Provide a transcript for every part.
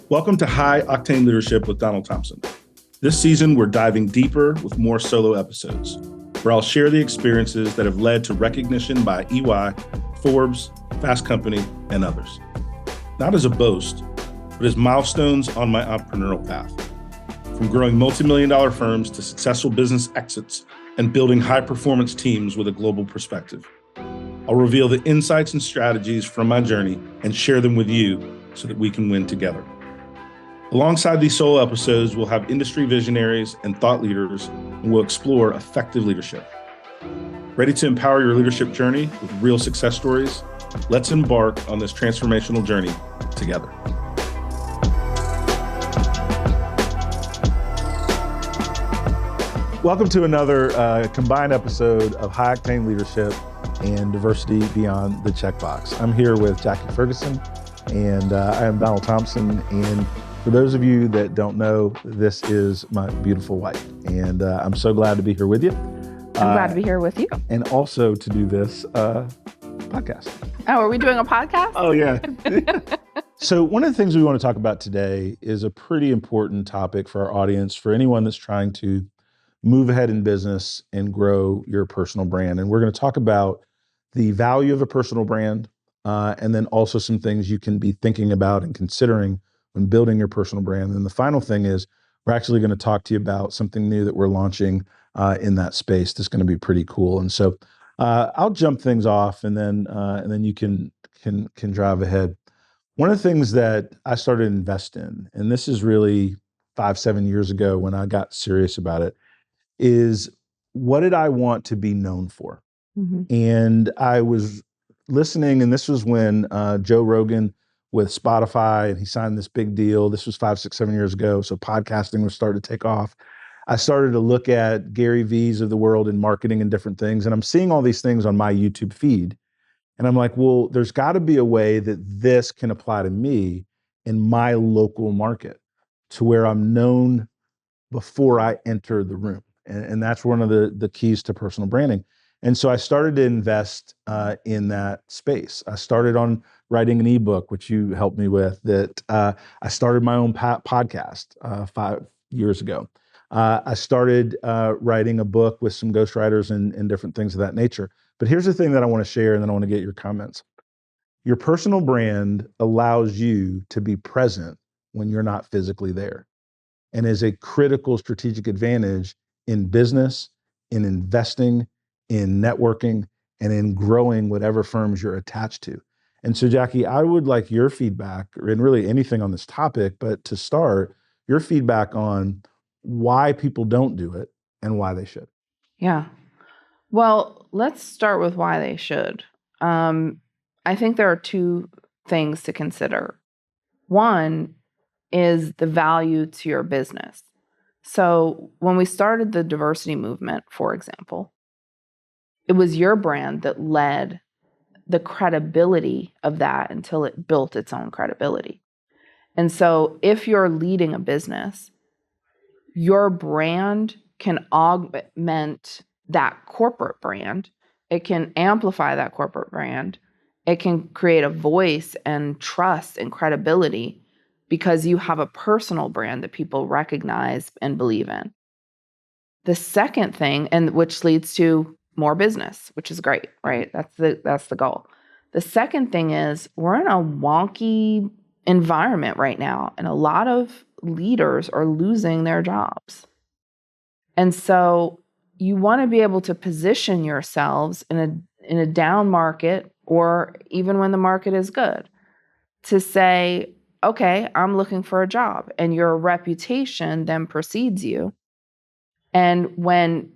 Welcome to High Octane Leadership with Donald Thompson. This season, we're diving deeper with more solo episodes, where I'll share the experiences that have led to recognition by EY, Forbes, Fast Company, and others. Not as a boast, but as milestones on my entrepreneurial path. From growing multi-million-dollar firms to successful business exits and building high-performance teams with a global perspective. I'll reveal the insights and strategies from my journey and share them with you so that we can win together. Alongside these solo episodes, we'll have industry visionaries and thought leaders, and we'll explore effective leadership. Ready to empower your leadership journey with real success stories? Let's embark on this transformational journey together. Welcome to another combined episode of High Octane Leadership and Diversity Beyond the Checkbox. I'm here with Jackie Ferguson, and I am Donald Thompson. And for those of you that don't know, this is my beautiful wife, and I'm so glad to be here with you. I'm glad to be here with you. And also to do this podcast. Oh, are we doing a podcast? Oh, yeah. So one of the things we want to talk about today is a pretty important topic for our audience, for anyone that's trying to move ahead in business and grow your personal brand. And we're going to talk about the value of a personal brand, and then also some things you can be thinking about and considering when building your personal brand. And the final thing is we're actually going to talk to you about something new that we're launching in that space that's going to be pretty cool. And so I'll jump things off, and then you can drive ahead. One of the things that I started to invest in, and this is really 5-7 years ago when I got serious about it, is what did I want to be known for? Mm-hmm. And I was listening, and this was when Joe Rogan with Spotify, and he signed this big deal. This was 5, 6, 7 years ago. So podcasting was starting to take off. I started to look at Gary V's of the world in marketing and different things. And I'm seeing all these things on my YouTube feed. And I'm like, well, there's got to be a way that this can apply to me in my local market to where I'm known before I enter the room. And that's one of the keys to personal branding. And so I started to invest in that space. I started on writing an ebook, which you helped me with, that I started my own podcast 5 years ago. I started writing a book with some ghostwriters and different things of that nature. But here's the thing that I want to share, and then I want to get your comments. Your personal brand allows you to be present when you're not physically there, and is a critical strategic advantage in business, in investing, in networking, and in growing whatever firms you're attached to. And so, Jackie, I would like your feedback, and really anything on this topic, but to start, your feedback on why people don't do it and why they should. Yeah. Well, let's start with why they should. I think there are two things to consider. One is the value to your business. So when we started the diversity movement, for example, it was your brand that led the credibility of that until it built its own credibility. And so if you're leading a business, your brand can augment that corporate brand. It can amplify that corporate brand. It can create a voice and trust and credibility because you have a personal brand that people recognize and believe in. The second thing, and which leads to more business, which is great, right? That's the goal. The second thing is we're in a wonky environment right now, and a lot of leaders are losing their jobs. And so you want to be able to position yourselves in a down market, or even when the market is good, to say, okay, I'm looking for a job, and your reputation then precedes you. And when,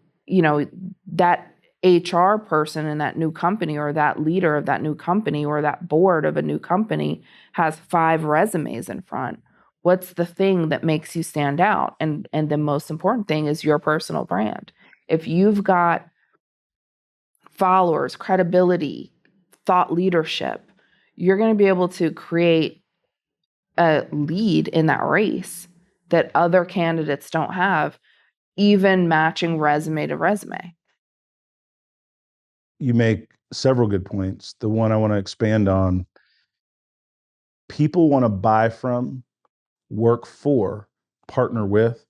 that HR person in that new company, or that leader of that new company, or that board of a new company has 5 resumes in front, what's the thing that makes you stand out? And the most important thing is your personal brand. If you've got followers, credibility, thought leadership, you're going to be able to create a lead in that race that other candidates don't have, even matching resume to resume. You make several good points. The one I want to expand on, people want to buy from work for, partner with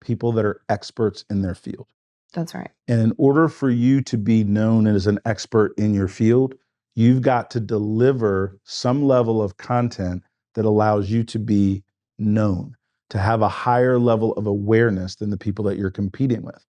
people that are experts in their field. That's right. And in order for you to be known as an expert in your field, you've got to deliver some level of content that allows you to be known, to have a higher level of awareness than the people that you're competing with.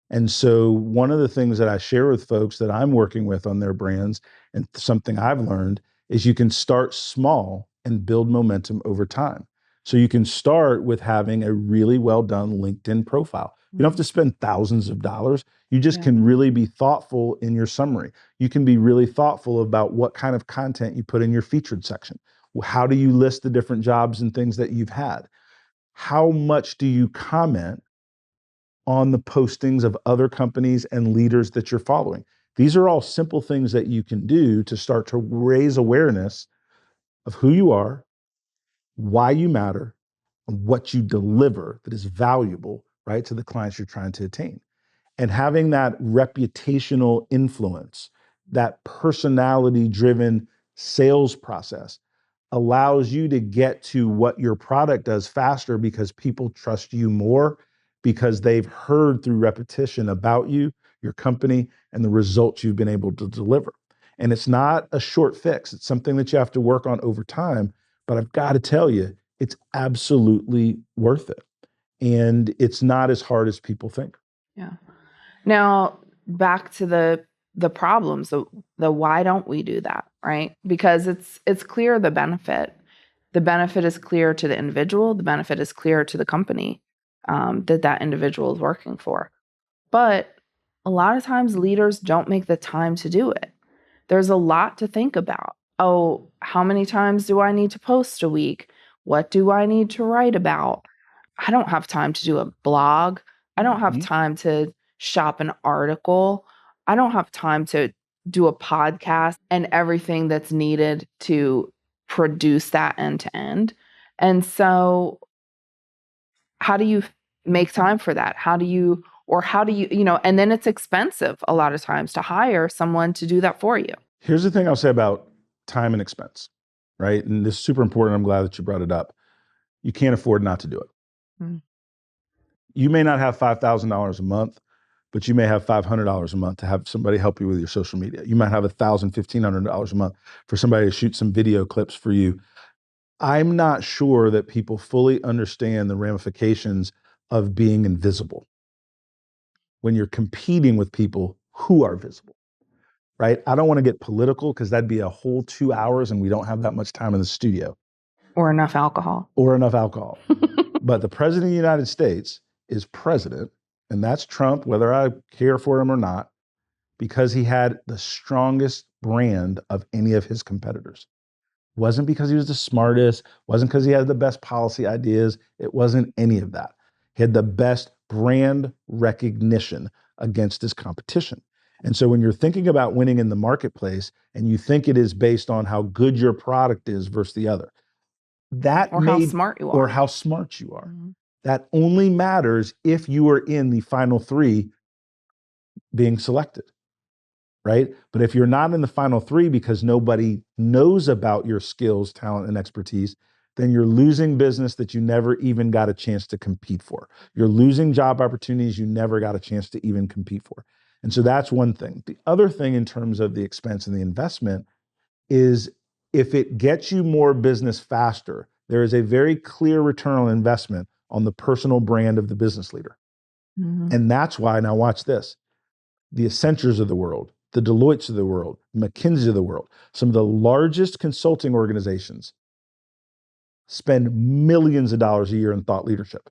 And so one of the things that I share with folks that I'm working with on their brands, and something I've learned, is you can start small and build momentum over time. So you can start with having a really well done LinkedIn profile. You don't have to spend thousands of dollars. You just can really be thoughtful in your summary. You can be really thoughtful about what kind of content you put in your featured section. How do you list the different jobs and things that you've had? How much do you comment on the postings of other companies and leaders that you're following? These are all simple things that you can do to start to raise awareness of who you are, why you matter, and what you deliver that is valuable, right, to the clients you're trying to attain. And having that reputational influence, that personality driven sales process allows you to get to what your product does faster because people trust you more because they've heard through repetition about you, your company, and the results you've been able to deliver. And it's not a short fix. It's something that you have to work on over time. But I've got to tell you, it's absolutely worth it. And it's not as hard as people think. Yeah. Now, back to the problems, the why don't we do that, right? Because it's clear the benefit. The benefit is clear to the individual. The benefit is clear to the company that individual is working for. But a lot of times leaders don't make the time to do it. There's a lot to think about. Oh, how many times do I need to post a week? What do I need to write about? I don't have time to do a blog. I don't have time to shop an article. I don't have time to do a podcast and everything that's needed to produce that end to end. And so how do you make time for that? How do you, and then it's expensive a lot of times to hire someone to do that for you. Here's the thing I'll say about time and expense, right? And this is super important. I'm glad that you brought it up. You can't afford not to do it. You may not have $5,000 a month, but you may have $500 a month to have somebody help you with your social media. You might have $1,000, $1,500 a month for somebody to shoot some video clips for you. I'm not sure that people fully understand the ramifications of being invisible when you're competing with people who are visible, right? I don't want to get political because that'd be a whole 2 hours and we don't have that much time in the studio. Or enough alcohol. But the president of the United States is president, and that's Trump, whether I care for him or not, because he had the strongest brand of any of his competitors. Wasn't because he was the smartest, wasn't because he had the best policy ideas. It wasn't any of that. He had the best brand recognition against his competition. And so when you're thinking about winning in the marketplace and you think it is based on how good your product is versus the other, how smart you are. Or how smart you are. That only matters if you are in the final three being selected, right? But if you're not in the final three because nobody knows about your skills, talent, and expertise, then you're losing business that you never even got a chance to compete for. You're losing job opportunities you never got a chance to even compete for. And so that's one thing. The other thing in terms of the expense and the investment is if it gets you more business faster, there is a very clear return on investment on the personal brand of the business leader. And that's why, now watch this, the Accentures of the world, the Deloittes of the world, McKinsey of the world, some of the largest consulting organizations spend millions of dollars a year in thought leadership.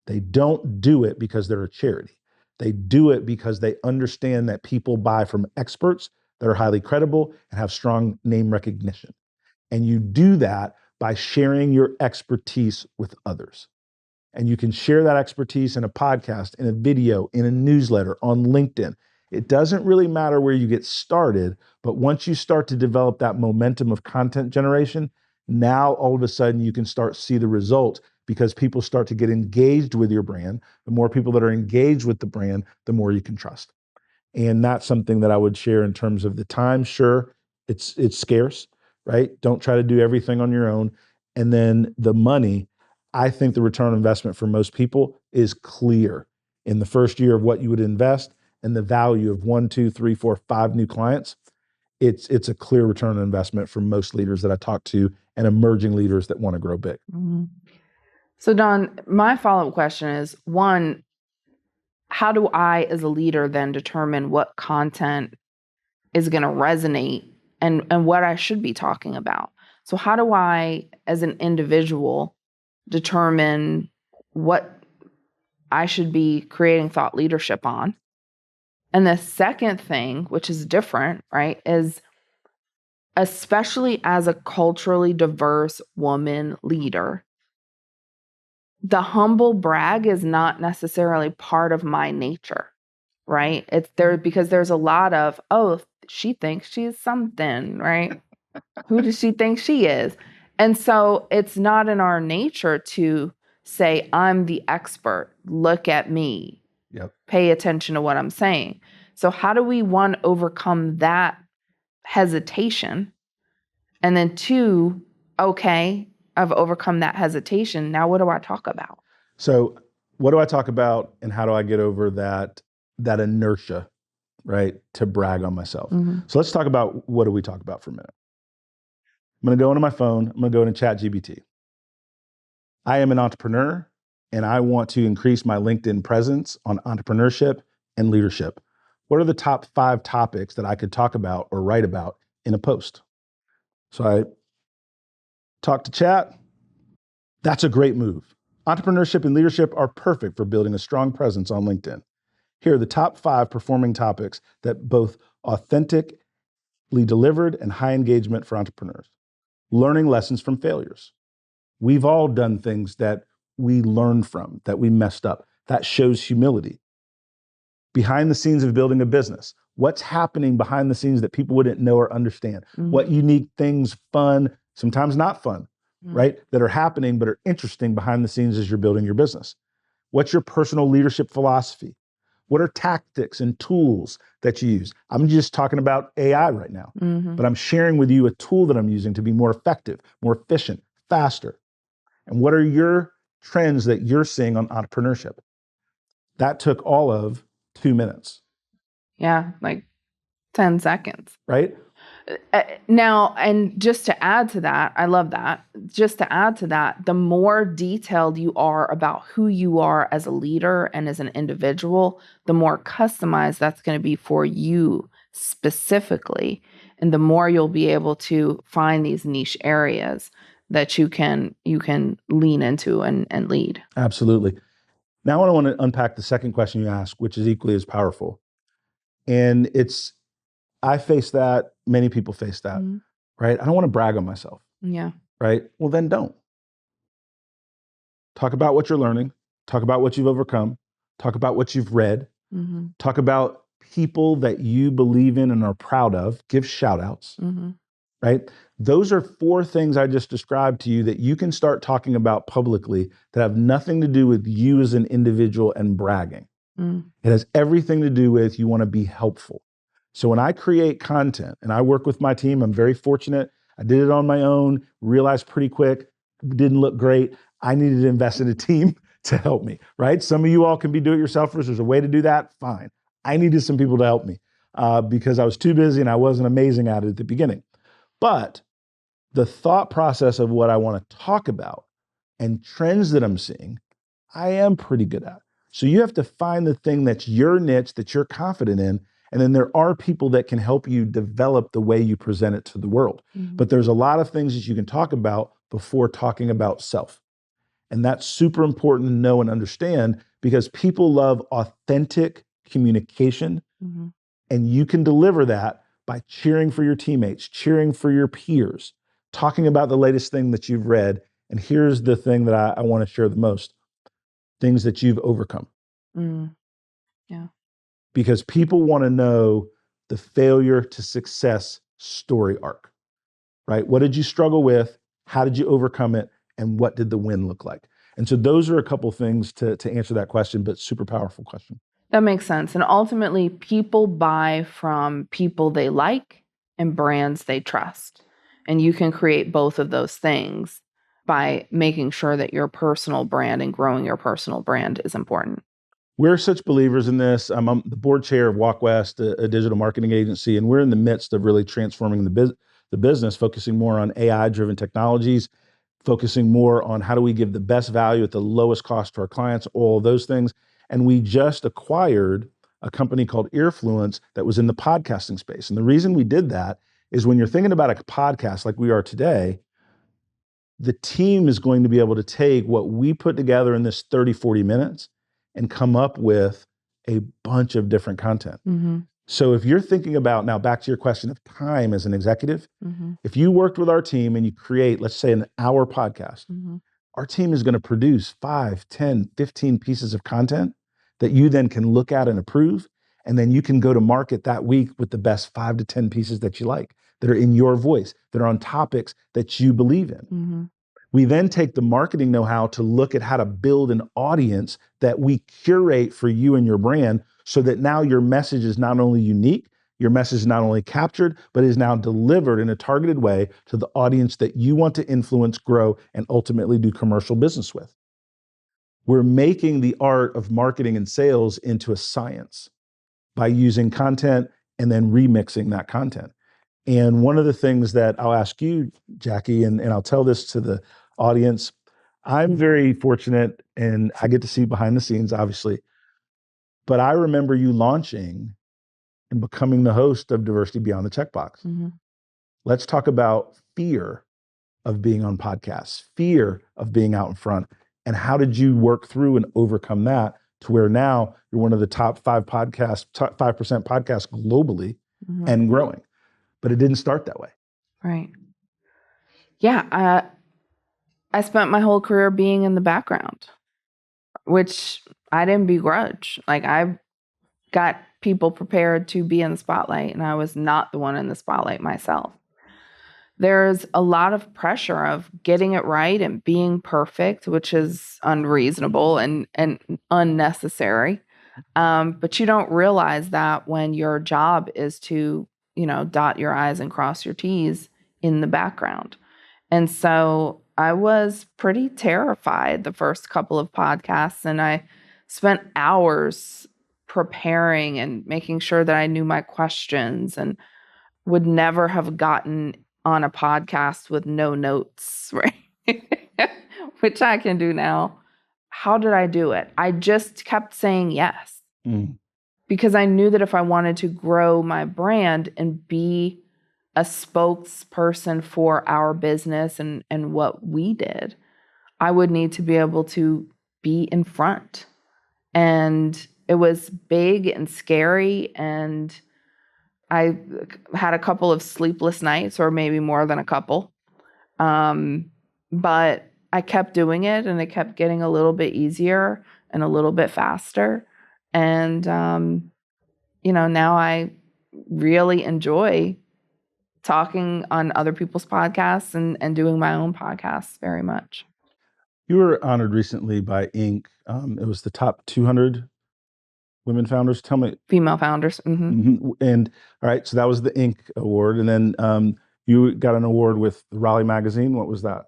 They don't do it because they're a charity. They do it because they understand that people buy from experts that are highly credible and have strong name recognition. And you do that by sharing your expertise with others. And you can share that expertise in a podcast, in a video, in a newsletter, on LinkedIn. It doesn't really matter where you get started, but once you start to develop that momentum of content generation, now all of a sudden you can start to see the results because people start to get engaged with your brand. The more people that are engaged with the brand, the more you can trust. And that's something that I would share in terms of the time. Sure, it's scarce, right? Don't try to do everything on your own. And then the money, I think the return on investment for most people is clear in the first year of what you would invest and the value of 1, 2, 3, 4, 5 new clients. It's a clear return on investment for most leaders that I talk to and emerging leaders that want to grow big. Mm-hmm. So Don, my follow-up question is, one, how do I as a leader then determine what content is going to resonate and what I should be talking about? So how do I, as an individual, determine what I should be creating thought leadership on? And the second thing, which is different, right, is especially as a culturally diverse woman leader, the humble brag is not necessarily part of my nature, right? It's there because there's a lot of, oh, she thinks she's something, right? Who does she think she is? And so it's not in our nature to say, I'm the expert. Look at me. Yep. Pay attention to what I'm saying. So how do we, one, overcome that hesitation? And then two, okay, I've overcome that hesitation. Now what do I talk about? So what do I talk about and how do I get over that inertia, right, to brag on myself? Mm-hmm. So let's talk about, what do we talk about for a minute? I'm going to go into my phone. I'm going to go into ChatGPT. I am an entrepreneur and I want to increase my LinkedIn presence on entrepreneurship and leadership. What are the top 5 topics that I could talk about or write about in a post? So I talk to chat. That's a great move. Entrepreneurship and leadership are perfect for building a strong presence on LinkedIn. Here are the top 5 performing topics that both authentically delivered and high engagement for entrepreneurs. Learning lessons from failures. We've all done things that we learned from, that we messed up. That shows humility. Behind the scenes of building a business. What's happening behind the scenes that people wouldn't know or understand? Mm-hmm. What unique things, fun, sometimes not fun, right, that are happening but are interesting behind the scenes as you're building your business? What's your personal leadership philosophy? What are tactics and tools that you use? I'm just talking about AI right now, but I'm sharing with you a tool that I'm using to be more effective, more efficient, faster. And what are your trends that you're seeing on entrepreneurship? That took all of 2 minutes. Yeah, like 10 seconds. Right? Now, and just to add to that, I love that. Just to add to that, the more detailed you are about who you are as a leader and as an individual, the more customized that's going to be for you specifically. And the more you'll be able to find these niche areas that you can lean into and lead. Absolutely. Now I want to unpack the second question you asked, which is equally as powerful. And I face that, many people face that, right? I don't want to brag on myself. Yeah. Right? Well, then don't. Talk about what you're learning. Talk about what you've overcome. Talk about what you've read. Talk about people that you believe in and are proud of. Give shout outs. Right? Those are 4 things I just described to you that you can start talking about publicly that have nothing to do with you as an individual and bragging. It has everything to do with you want to be helpful. So when I create content and I work with my team, I'm very fortunate. I did it on my own, realized pretty quick, didn't look great. I needed to invest in a team to help me, right? Some of you all can be do-it-yourselfers. There's a way to do that, fine. I needed some people to help me because I was too busy and I wasn't amazing at it at the beginning. But the thought process of what I want to talk about and trends that I'm seeing, I am pretty good at. So you have to find the thing that's your niche, that you're confident in, and then there are people that can help you develop the way you present it to the world. But there's a lot of things that you can talk about before talking about self. And that's super important to know and understand because people love authentic communication. And you can deliver that by cheering for your teammates, cheering for your peers, talking about the latest thing that you've read. And here's the thing that I want to share the most, things that you've overcome. Yeah. Because people want to know the failure to success story arc, right? What did you struggle with? How did you overcome it? And what did the win look like? And so those are a couple things to answer that question, but super powerful question. That makes sense. And ultimately, people buy from people they like and brands they trust. And you can create both of those things by making sure that your personal brand and growing your personal brand is important. We're such believers in this. I'm the board chair of Walk West, a digital marketing agency, and we're in the midst of really transforming the business, focusing more on AI-driven technologies, focusing more on how do we give the best value at the lowest cost to our clients, all those things. And we just acquired a company called Earfluence that was in the podcasting space. And the reason we did that is when you're thinking about a podcast like we are today, the team is going to be able to take what we put together in this 30, 40 minutes and come up with a bunch of different content. Mm-hmm. So if you're thinking about, now back to your question of time as an executive, Mm-hmm. if you worked with our team and you create, let's say, an hour podcast, Mm-hmm. our team is going to produce 5, 10, 15 pieces of content that you then can look at and approve. And then you can go to market that week with the best 5 to 10 pieces that you like, that are in your voice, that are on topics that you believe in. Mm-hmm. We then take the marketing know-how to look at how to build an audience that we curate for you and your brand so that now your message is not only unique, your message is not only captured, but is now delivered in a targeted way to the audience that you want to influence, grow, and ultimately do commercial business with. We're making the art of marketing and sales into a science by using content and then remixing that content. And one of the things that I'll ask you, Jackie, and I'll tell this to the audience, I'm very fortunate and I get to see behind the scenes, obviously. But I remember you launching and becoming the host of Diversity Beyond the Checkbox. Mm-hmm. Let's talk about fear of being on podcasts, fear of being out in front, and how did you work through and overcome that to where now you're one of the top 5% podcasts globally Mm-hmm. and growing. But it didn't start that way. Right. Yeah. I spent my whole career being in the background, which I didn't begrudge. Like, I got people prepared to be in the spotlight, and I was not the one in the spotlight myself. There's a lot of pressure of getting it right and being perfect, which is unreasonable and unnecessary. But you don't realize that when your job is to, dot your I's and cross your T's in the background. And so I was pretty terrified the first couple of podcasts, and I spent hours preparing and making sure that I knew my questions, and would never have gotten on a podcast with no notes, right? Which I can do now. How did I do it? I just kept saying yes. Because I knew that if I wanted to grow my brand and be a spokesperson for our business and what we did, I would need to be able to be in front. And it was big and scary, and I had a couple of sleepless nights, or maybe more than a couple. But I kept doing it, and it kept getting a little bit easier and a little bit faster. And, now I really enjoy talking on other people's podcasts and doing my own podcasts very much. You were honored recently by Inc. It was the top 200 women founders. Tell me. Female founders. Mm-hmm. Mm-hmm. And all right, so that was the Inc. award. And then you got an award with the Raleigh magazine. What was that?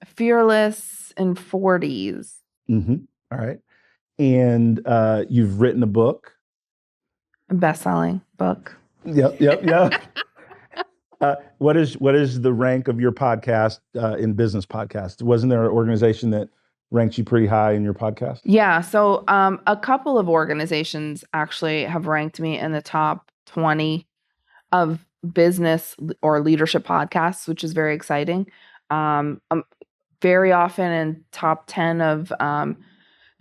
Fearless in 40s. Mm-hmm. All right. And you've written a book. A best-selling book. Yep. What is the rank of your podcast in business podcasts? Wasn't there an organization that ranked you pretty high in your podcast? Yeah. So a couple of organizations actually have ranked me in the top 20 of business or leadership podcasts, which is very exciting. I'm very often in top 10 of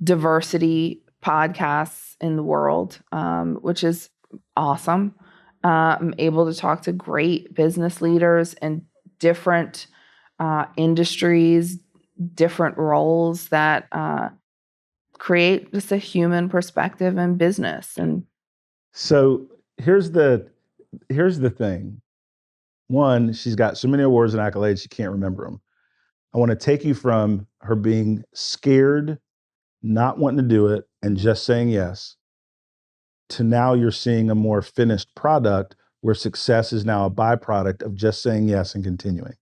diversity podcasts in the world, which is awesome. I'm able to talk to great business leaders in different industries, different roles that create just a human perspective in business. And so here's the thing. One, she's got so many awards and accolades, she can't remember them. I want to take you from her being scared, not wanting to do it, and just saying yes, to now you're seeing a more finished product where success is now a byproduct of just saying yes and continuing.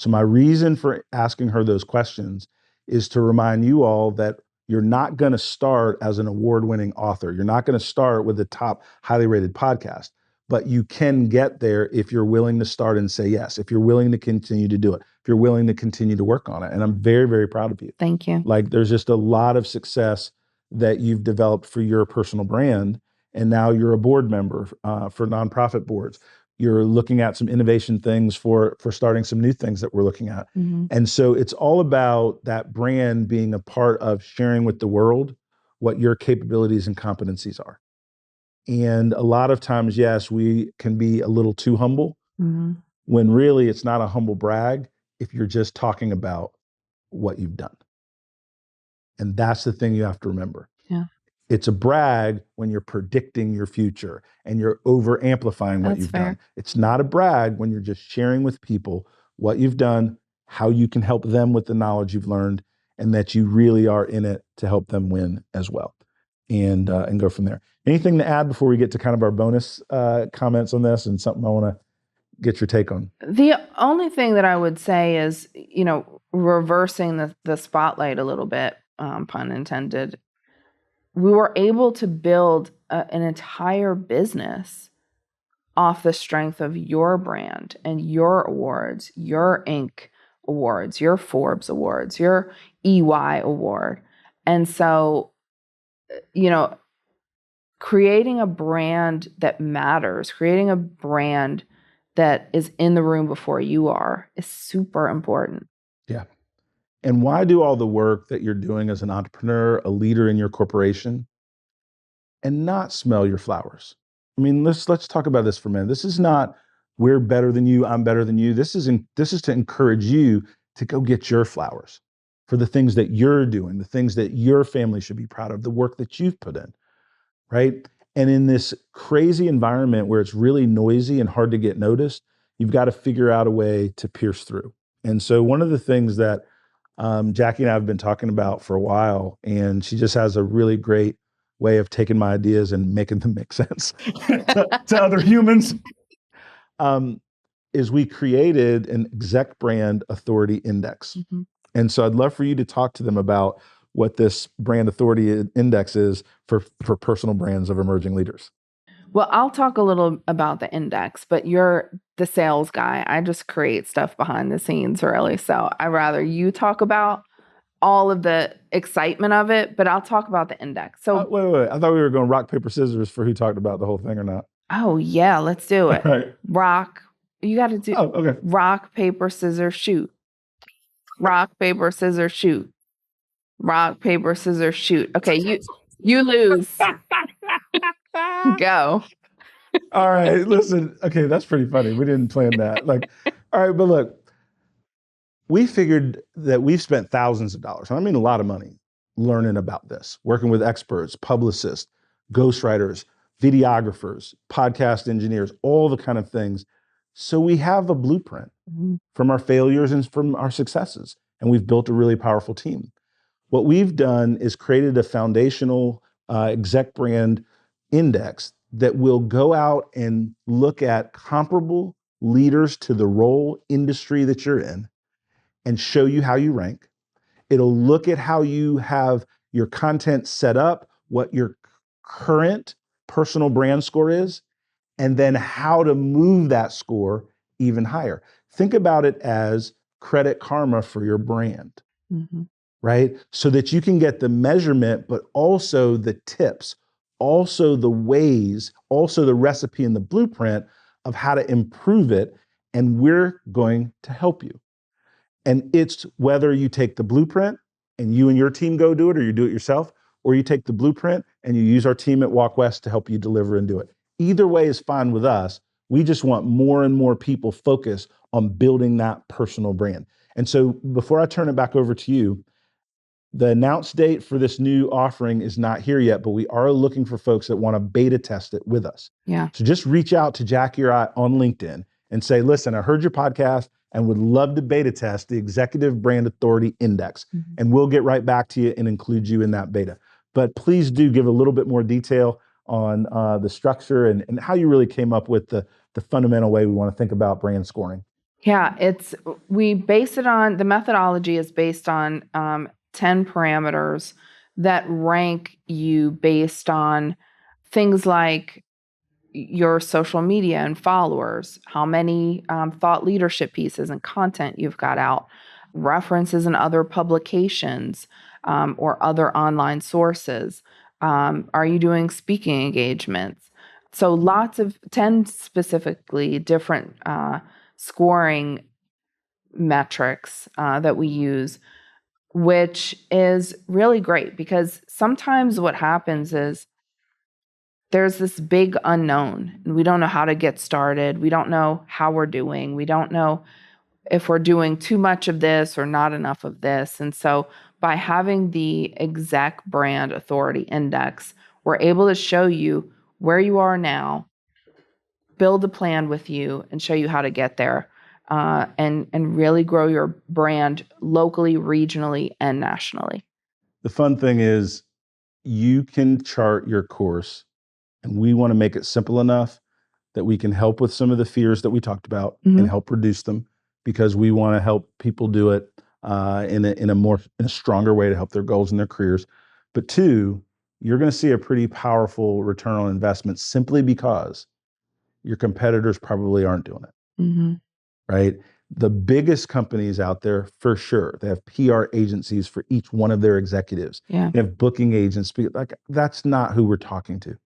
So my reason for asking her those questions is to remind you all that you're not going to start as an award-winning author. You're not going to start with the top highly rated podcast, but you can get there if you're willing to start and say yes, if you're willing to continue to do it, if you're willing to continue to work on it. And I'm very, very proud of you. Thank you. Like there's just a lot of success that you've developed for your personal brand. And now you're a board member for nonprofit boards. You're looking at some innovation things for starting some new things that we're looking at. Mm-hmm. And so it's all about that brand being a part of sharing with the world what your capabilities and competencies are. And a lot of times, yes, we can be a little too humble Mm-hmm. when really it's not a humble brag if you're just talking about what you've done. And that's the thing you have to remember. Yeah. It's a brag when you're predicting your future and you're over amplifying what That's you've fair. done. It's not a brag when you're just sharing with people what you've done, how you can help them with the knowledge you've learned, and that you really are in it to help them win as well. And go from there. Anything to add before we get to kind of our bonus comments on this and something I want to get your take on? The only thing that I would say is, reversing the spotlight a little bit, pun intended. We were able to build an entire business off the strength of your brand and your awards, your Inc. awards, your Forbes awards, your EY award. And so, creating a brand that matters, creating a brand that is in the room before you are is super important. Yeah. And why do all the work that you're doing as an entrepreneur, a leader in your corporation, and not smell your flowers? I mean, let's talk about this for a minute. This is not we're better than you, I'm better than you. This is to encourage you to go get your flowers for the things that you're doing, the things that your family should be proud of, the work that you've put in, right? And in this crazy environment where it's really noisy and hard to get noticed, you've got to figure out a way to pierce through. And so one of the things that Jackie and I have been talking about for a while, and she just has a really great way of taking my ideas and making them make sense to other humans, is we created an exec brand authority index. Mm-hmm. And so I'd love for you to talk to them about what this brand authority index is for personal brands of emerging leaders. Well, I'll talk a little about the index, but you're the sales guy. I just create stuff behind the scenes, really. So I'd rather you talk about all of the excitement of it, but I'll talk about the index. So wait. I thought we were going rock, paper, scissors for who talked about the whole thing or not. Oh, yeah, let's do it. All right. Rock. You got to do okay. Rock, paper, scissors, shoot. Rock, paper, scissors, shoot. Rock, paper, scissors, shoot. Okay, you lose. Go. All right, listen. Okay, that's pretty funny. We didn't plan that. All right, but look, we figured that we've spent thousands of dollars, and I mean a lot of money, learning about this, working with experts, publicists, ghostwriters, videographers, podcast engineers, all the kind of things. So we have a blueprint from our failures and from our successes, and we've built a really powerful team. What we've done is created a foundational exec brand index that will go out and look at comparable leaders to the role industry that you're in and show you how you rank. It'll look at how you have your content set up, what your current personal brand score is, and then how to move that score even higher. Think about it as Credit Karma for your brand. Mm-hmm. Right? So that you can get the measurement, but also the tips, also the ways, also the recipe and the blueprint of how to improve it. And we're going to help you. And it's whether you take the blueprint and you and your team go do it, or you do it yourself, or you take the blueprint and you use our team at Walk West to help you deliver and do it. Either way is fine with us. We just want more and more people focus on building that personal brand. And so before I turn it back over to you, the announced date for this new offering is not here yet, but we are looking for folks that want to beta test it with us. Yeah. So just reach out to Jackie or I on LinkedIn and say, listen, I heard your podcast and would love to beta test the Executive Brand Authority Index. Mm-hmm. And we'll get right back to you and include you in that beta. But please do give a little bit more detail on the structure and how you really came up with the fundamental way we want to think about brand scoring. Yeah, we base it on, the methodology is based on 10 parameters that rank you based on things like your social media and followers, how many thought leadership pieces and content you've got out, references in other publications or other online sources. Are you doing speaking engagements? So lots of 10 specifically different scoring metrics that we use, which is really great because sometimes what happens is there's this big unknown and we don't know how to get started. We don't know how we're doing. We don't know if we're doing too much of this or not enough of this. And so by having the exec brand authority index, we're able to show you where you are now, build a plan with you and show you how to get there, and really grow your brand locally, regionally, and nationally. The fun thing is you can chart your course, and we want to make it simple enough that we can help with some of the fears that we talked about and help reduce them, because we want to help people do it in a stronger way to help their goals and their careers. But two, you're going to see a pretty powerful return on investment simply because your competitors probably aren't doing it. Right? The biggest companies out there, for sure, they have PR agencies for each one of their executives. Yeah. They have booking agents. Like, that's not who we're talking to.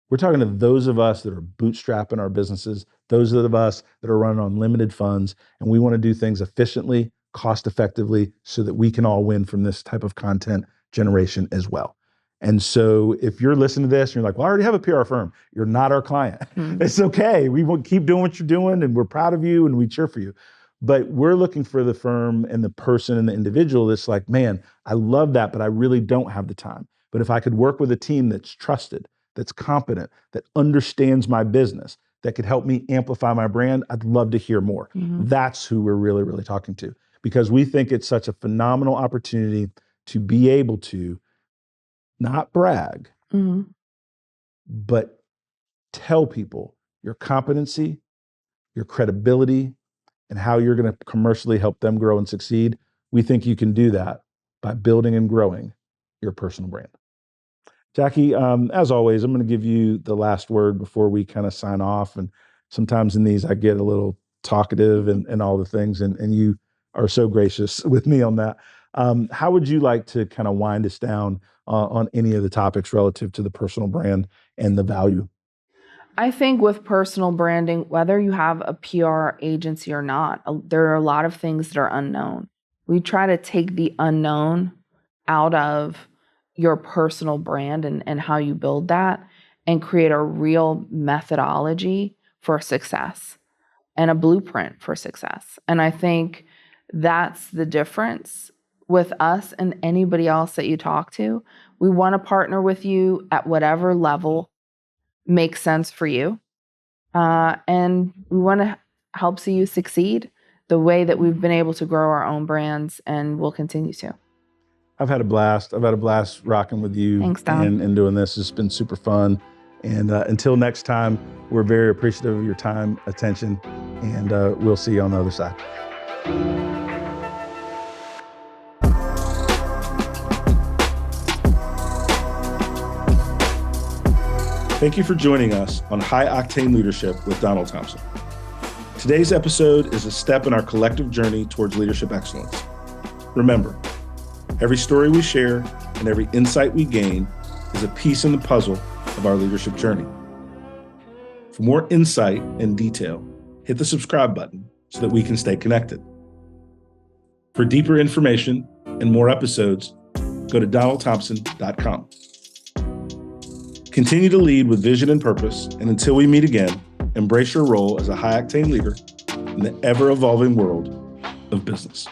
We're talking to those of us that are bootstrapping our businesses, those of us that are running on limited funds, and we want to do things efficiently, cost effectively, so that we can all win from this type of content generation as well. And so if you're listening to this and you're like, well, I already have a PR firm, you're not our client. It's okay. We will keep doing what you're doing, and we're proud of you and we cheer for you. But we're looking for the firm and the person and the individual that's like, man, I love that, but I really don't have the time. But if I could work with a team that's trusted, that's competent, that understands my business, that could help me amplify my brand, I'd love to hear more. That's who we're really, really talking to, because we think it's such a phenomenal opportunity to be able to not brag, but tell people your competency, your credibility, and how you're going to commercially help them grow and succeed. We think you can do that by building and growing your personal brand. Jackie, as always, I'm going to give you the last word before we kind of sign off. And sometimes in these, I get a little talkative and all the things, and you are so gracious with me on that. How would you like to kind of wind us down on any of the topics relative to the personal brand and the value? I think with personal branding, whether you have a PR agency or not, there are a lot of things that are unknown. We try to take the unknown out of your personal brand and how you build that and create a real methodology for success and a blueprint for success. And I think that's the difference with us and anybody else that you talk to. We want to partner with you at whatever level makes sense for you. And we want to help see you succeed the way that we've been able to grow our own brands and will continue to. I've had a blast. I've had a blast rocking with you. Thanks, Don. And doing this. It's been super fun. And until next time, we're very appreciative of your time, attention, and we'll see you on the other side. Thank you for joining us on High Octane Leadership with Donald Thompson. Today's episode is a step in our collective journey towards leadership excellence. Remember, every story we share and every insight we gain is a piece in the puzzle of our leadership journey. For more insight and detail, hit the subscribe button so that we can stay connected. For deeper information and more episodes, go to donaldthompson.com. Continue to lead with vision and purpose, and until we meet again, embrace your role as a high-octane leader in the ever-evolving world of business.